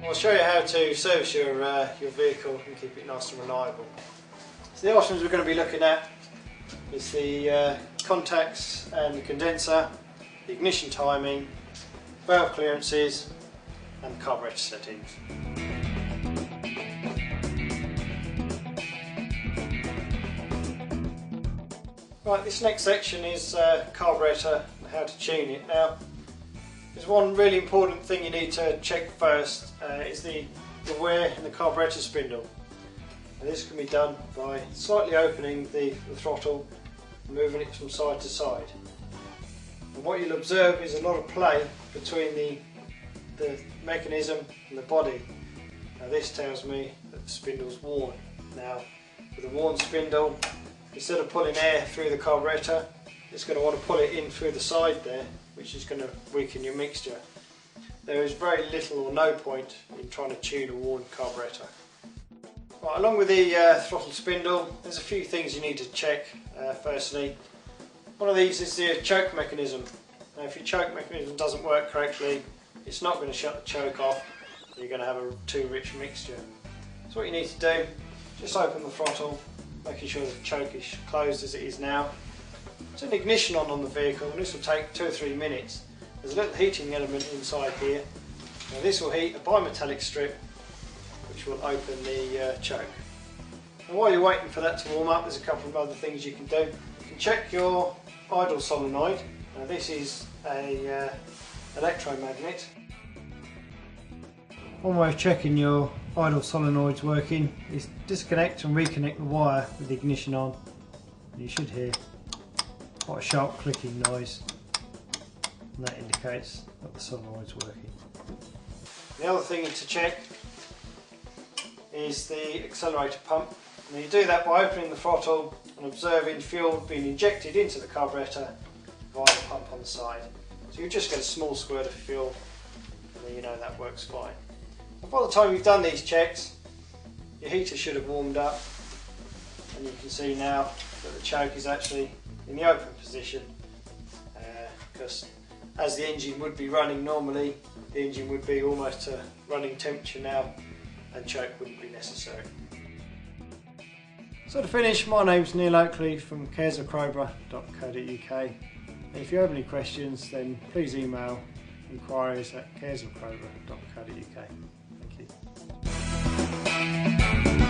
I'll show you how to service your vehicle and keep it nice and reliable. So the items we're going to be looking at is the contacts and the condenser, the ignition timing, valve clearances and carburettor settings. Right, this next section is carburettor and how to tune it. Now, there's one really important thing you need to check first, is the wear in the carburettor spindle. And this can be done by slightly opening the throttle and moving it from side to side. And what you'll observe is a lot of play between the mechanism and the body. Now this tells me that the spindle's worn. Now with a worn spindle, instead of pulling air through the carburettor, it's going to want to pull it in through the side there, which is going to weaken your mixture. There is very little or no point in trying to tune a worn carburettor. Right, along with the throttle spindle, there's a few things you need to check. Firstly, one of these is the choke mechanism. Now if your choke mechanism doesn't work correctly, it's not going to shut the choke off, you're going to have a too rich mixture. So what you need to do, just open the throttle, making sure the choke is closed as it is now. There's an ignition on the vehicle, and this will take 2 or 3 minutes. There's a little heating element inside here. Now this will heat a bimetallic strip which will open the choke. And while you're waiting for that to warm up, there's a couple of other things you can do. You can check your idle solenoid. Now this is a electromagnet. One way of checking your idle solenoid's working is disconnect and reconnect the wire with the ignition on. You should hear quite a sharp clicking noise, and that indicates that the solenoid's working. The other thing to check is the accelerator pump. Now you do that by opening the throttle and observing fuel being injected into the carburettor via the pump on the side. So you just get a small squirt of fuel, and then you know that works fine. And by the time you've done these checks, your heater should have warmed up, and you can see now that the choke is actually in the open position, because as the engine would be running normally, the engine would be almost to running temperature now, and choke wouldn't be necessary. So to finish, my name's Neil Oakley from caresofcrowborough.co.uk, and if you have any questions then please email inquiries@caresofcrowborough.co.uk. Thank you.